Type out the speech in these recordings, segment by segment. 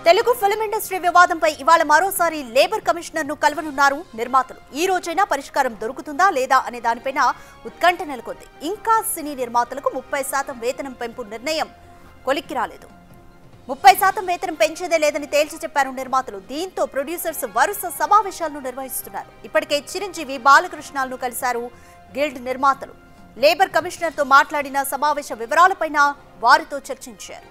Telugu film industry వివాదంపై ఇవాళ మరోసారి లేబర్ కమిషనర్ ను కలవనున్నారు నిర్మాతలు. ఈ రోజైనా పరిష్కారం దొరుకుతుందా లేదా అనే దానిపైన ఉత్కంఠ నెలకొంది. ఇంకా సినీ నిర్మాతలకు 30% వేతనం పెంపు నిర్ణయం కొలిక్కి రాలేదు. 30% వేతనం పెంచేదే లేదని తేల్చి చెప్పారు నిర్మాతలు. దీంతో ప్రొడ్యూసర్స్ వరుస సమావేశాలను నిర్వహిస్తున్నారు. ఇప్పటికే చిరంజీవి, బాలకృష్ణను కలిశారు గిల్డ్ నిర్మాతలు. లేబర్ కమిషనర్ తో మాట్లాడిన సమావేశ వివరాలపైన వారితో చర్చించారు.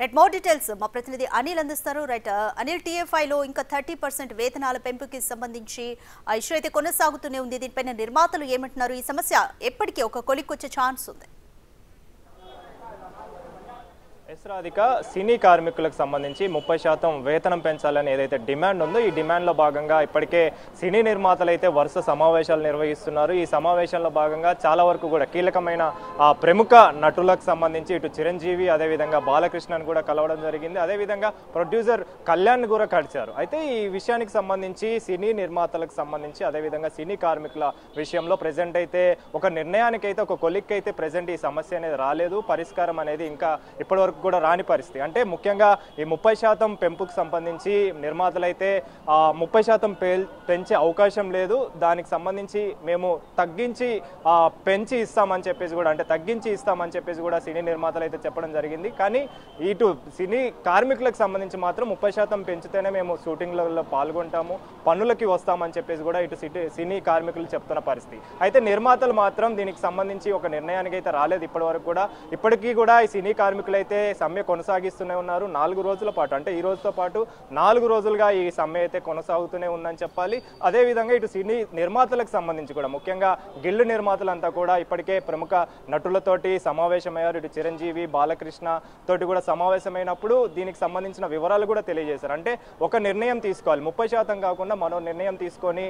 రైట్, మోర్ డీటెయిల్స్ మా ప్రతినిధి అనిల్ అందిస్తారు. రైట్ అనిల్, టీఎఫ్ఐలో ఇంకా 30% వేతనాల పెంపుకి సంబంధించి ఆ ఇష్యూ అయితే కొనసాగుతూనే ఉంది. దీనిపైన నిర్మాతలు ఏమంటున్నారు? ఈ సమస్య ఎప్పటికీ ఒక కొలిక్కొచ్చే ఛాన్స్ ఉంది? రాధిక, సినీ కార్మికులకు సంబంధించి 30% వేతనం పెంచాలని ఏదైతే డిమాండ్ ఉందో ఈ డిమాండ్లో భాగంగా ఇప్పటికే సినీ నిర్మాతలు అయితే వరుస సమావేశాలు నిర్వహిస్తున్నారు. ఈ సమావేశంలో భాగంగా చాలా వరకు కూడా కీలకమైన ప్రముఖ నటులకు సంబంధించి ఇటు చిరంజీవి, అదేవిధంగా బాలకృష్ణను కూడా కలవడం జరిగింది. అదేవిధంగా ప్రొడ్యూసర్ కళ్యాణ్ కూడా కలిశారు. అయితే ఈ విషయానికి సంబంధించి సినీ నిర్మాతలకు సంబంధించి అదేవిధంగా సినీ కార్మికుల విషయంలో ప్రజెంట్ అయితే ఒక నిర్ణయానికి అయితే ఒక కొలిక్ అయితే ప్రజెంట్ ఈ సమస్య అనేది రాలేదు. పరిష్కారం అనేది ఇంకా ఇప్పటివరకు కూడా రాని పరిస్థితి. అంటే ముఖ్యంగా ఈ 30% పెంపుకు సంబంధించి నిర్మాతలైతే 30% పెంచే అవకాశం లేదు. దానికి సంబంధించి మేము పెంచి ఇస్తామని చెప్పేసి కూడా, అంటే తగ్గించి ఇస్తామని చెప్పేసి కూడా సినీ నిర్మాతలు అయితే చెప్పడం జరిగింది. కానీ ఇటు సినీ కార్మికులకు సంబంధించి మాత్రం 30% పెంచితేనే మేము షూటింగ్లలో పాల్గొంటాము, పన్నులకి వస్తామని చెప్పేసి కూడా ఇటు సినీ కార్మికులు చెప్తున్న పరిస్థితి. అయితే నిర్మాతలు మాత్రం దీనికి సంబంధించి ఒక నిర్ణయానికి అయితే రాలేదు ఇప్పటి వరకు కూడా. ఇప్పటికీ కూడా ఈ సినీ కార్మికులు అయితే సమ్మె కొనసాగిస్తూనే ఉన్నారు. 4 రోజుల పాటు, అంటే ఈ రోజుతో పాటు 4 రోజులుగా ఈ సమ్మె అయితే కొనసాగుతూనే ఉందని చెప్పాలి. అదేవిధంగా ఇటు సినీ నిర్మాతలకు సంబంధించి కూడా ముఖ్యంగా గిల్డ్ నిర్మాతలంతా కూడా ఇప్పటికే ప్రముఖ నటులతోటి సమావేశమయ్యారు. ఇటు చిరంజీవి, బాలకృష్ణ తోటి కూడా సమావేశమైనప్పుడు దీనికి సంబంధించిన వివరాలు కూడా తెలియజేశారు. అంటే ఒక నిర్ణయం తీసుకోవాలి, 30% కాకుండా మరో నిర్ణయం తీసుకొని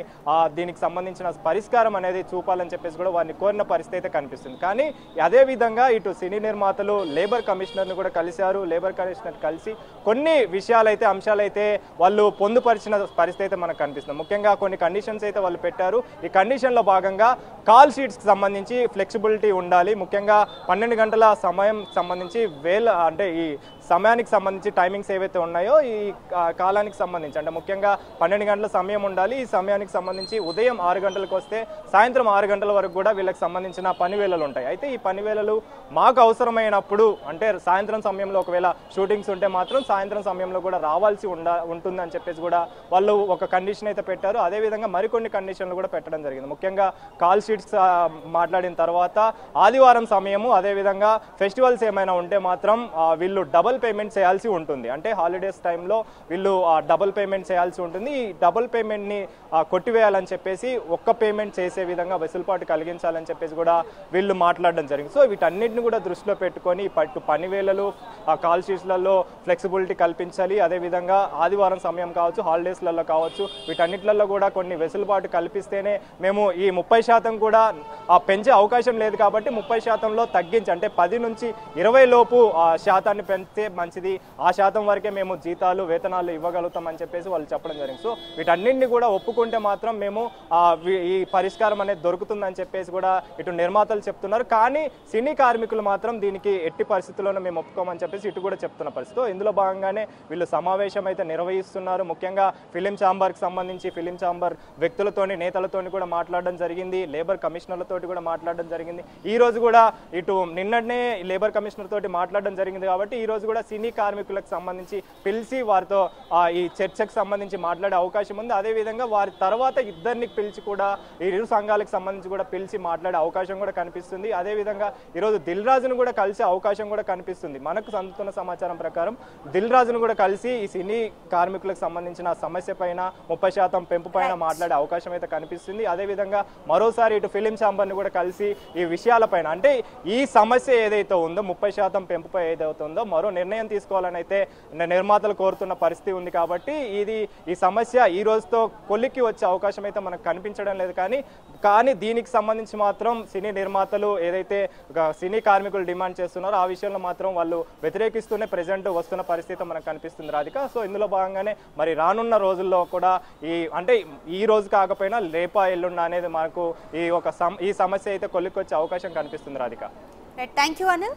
దీనికి సంబంధించిన పరిష్కారం అనేది చూపాలని చెప్పేసి కూడా వారిని కోరిన పరిస్థితి అయితే కనిపిస్తుంది. కానీ అదేవిధంగా ఇటు సినీ నిర్మాతలు లేబర్ కమిషనర్ను కూడా కలిశారు. లేబర్ కమిషనర్ కలిసి కొన్ని విషయాలైతే అంశాలైతే వాళ్ళు పొందుపరిచిన పరిస్థితి అయితే మనకు కనిపిస్తుంది. ముఖ్యంగా కొన్ని కండిషన్స్ అయితే వాళ్ళు పెట్టారు. ఈ కండిషన్లో భాగంగా కాల్ షీట్స్కి సంబంధించి ఫ్లెక్సిబిలిటీ ఉండాలి. ముఖ్యంగా 12 గంటల సమయం సంబంధించి అంటే ఈ సమయానికి సంబంధించి టైమింగ్స్ ఏవైతే ఉన్నాయో ఈ కాలానికి సంబంధించి అంటే ముఖ్యంగా 12 గంటల సమయం ఉండాలి. ఈ సమయానికి సంబంధించి ఉదయం 6 గంటలకు వస్తే సాయంత్రం 6 గంటల వరకు కూడా వీళ్ళకి సంబంధించిన పని వేళలు ఉంటాయి. అయితే ఈ పని వేళలు మాకు అవసరమైనప్పుడు, అంటే సాయంత్రం సమయంలో ఒకవేళ షూటింగ్స్ ఉంటే మాత్రం సాయంత్రం సమయంలో కూడా రావాల్సి ఉంటుందని చెప్పేసి కూడా వాళ్ళు ఒక కండిషన్ అయితే పెట్టారు. అదేవిధంగా మరికొన్ని కండిషన్లు కూడా పెట్టడం జరిగింది. ముఖ్యంగా కాల్ షీట్స్ మాట్లాడిన తర్వాత ఆదివారం సమయము, అదేవిధంగా ఫెస్టివల్స్ ఏమైనా ఉంటే మాత్రం వీళ్ళు డబుల్ పేమెంట్ చేయాల్సి ఉంటుంది. అంటే హాలిడేస్ టైంలో వీళ్ళు డబుల్ పేమెంట్ చేయాల్సి ఉంటుంది. ఈ డబుల్ పేమెంట్ని కొట్టివేయాలని చెప్పేసి ఒక్క పేమెంట్ చేసే విధంగా వెసులుబాటు కలిగించాలని చెప్పేసి కూడా వీళ్ళు మాట్లాడడం జరిగింది. సో వీటన్నిటిని కూడా దృష్టిలో పెట్టుకొని పని వేళలు కాల్ షీట్స్లలో ఫ్లెక్సిబిలిటీ కల్పించాలి. అదేవిధంగా ఆదివారం సమయం కావచ్చు, హాలిడేస్లలో కావచ్చు, వీటన్నిటిలలో కూడా కొన్ని వెసులుబాటు కల్పిస్తేనే మేము ఈ 30% కూడా పెంచే అవకాశం లేదు కాబట్టి 30%లో తగ్గించి, అంటే 10 నుంచి 20 లోపు శాతాన్ని పెంచితే మంచిది. ఆ శాతం వరకే మేము జీతాలు, వేతనాలు ఇవ్వగలుగుతామని చెప్పేసి వాళ్ళు చెప్పడం జరిగింది. సో వీటన్నింటినీ కూడా ఒప్పుకుంటే మాత్రం మేము ఈ పరిష్కారం అనేది దొరుకుతుందని చెప్పేసి కూడా ఇటు నిర్మాతలు చెప్తున్నారు. కానీ సినీ కార్మికులు మాత్రం దీనికి ఎట్టి పరిస్థితుల్లోనూ మేము ఒప్పుకోమని చెప్పేసి ఇటు కూడా చెప్తున్న పరిస్థితి. ఇందులో భాగంగానే వీళ్ళు సమావేశం అయితే నిర్వహిస్తున్నారు. ముఖ్యంగా ఫిలిం ఛాంబర్కి సంబంధించి ఫిలిం ఛాంబర్ వ్యక్తులతోని, నేతలతోని కూడా మాట్లాడడం జరిగింది. లేబర్ కమిషనర్లతోటి కూడా మాట్లాడడం జరిగింది. ఈ రోజు కూడా ఇటు నిన్ననే లేబర్ కమిషనర్ తోటి మాట్లాడడం జరిగింది కాబట్టి ఈ రోజు కూడా సినీ కార్మికులకు సంబంధించి పిలిచి వారితో ఈ చర్చకు సంబంధించి మాట్లాడే అవకాశం ఉంది. అదేవిధంగా వారి తర్వాత ఇద్దరిని పిలిచి కూడా ఈ ఇరు సంఘాలకు సంబంధించి కూడా పిలిచి మాట్లాడే అవకాశం కూడా కనిపిస్తుంది. అదేవిధంగా ఈరోజు దిల్ రాజును కూడా కలిసే అవకాశం కూడా కనిపిస్తుంది. మనకు అందుతున్న సమాచారం ప్రకారం దిల్ రాజును కూడా కలిసి ఈ సినీ కార్మికులకు సంబంధించిన సమస్య పైన 30% పెంపు పైన మాట్లాడే అవకాశం అయితే కనిపిస్తుంది. అదేవిధంగా మరోసారి ఇటు ఫిలిం ఛాంబర్ని కూడా కలిసి ఈ విషయాలపైన, అంటే ఈ సమస్య ఏదైతే ఉందో 30% పెంపుపై ఏదైతే ఉందో మరో నిర్ణయం తీసుకోవాలని అయితే నిర్మాతలు కోరుతున్న పరిస్థితి ఉంది. కాబట్టి ఈ సమస్య ఈ రోజుతో కొలిక్కి వచ్చే అవకాశం అయితే మనకు కనిపించడం లేదు. కానీ దీనికి సంబంధించి మాత్రం సినీ నిర్మాతలు ఏదైతే సినీ కార్మికులు డిమాండ్ చేస్తున్నారో ఆ విషయంలో మాత్రం వాళ్ళు వ్యతిరేకిస్తూనే ప్రెజెంట్ వస్తున్న పరిస్థితి మనకు కనిపిస్తుంది రాధిక. సో ఇందులో భాగంగానే మరి రానున్న రోజుల్లో కూడా ఈ రోజు కాకపోయినా రేపా ఎల్లుండ అనేది మనకు ఈ సమస్య అయితే కొలిక్కి వచ్చే అవకాశం కనిపిస్తుంది రాధిక. Thank you Anil.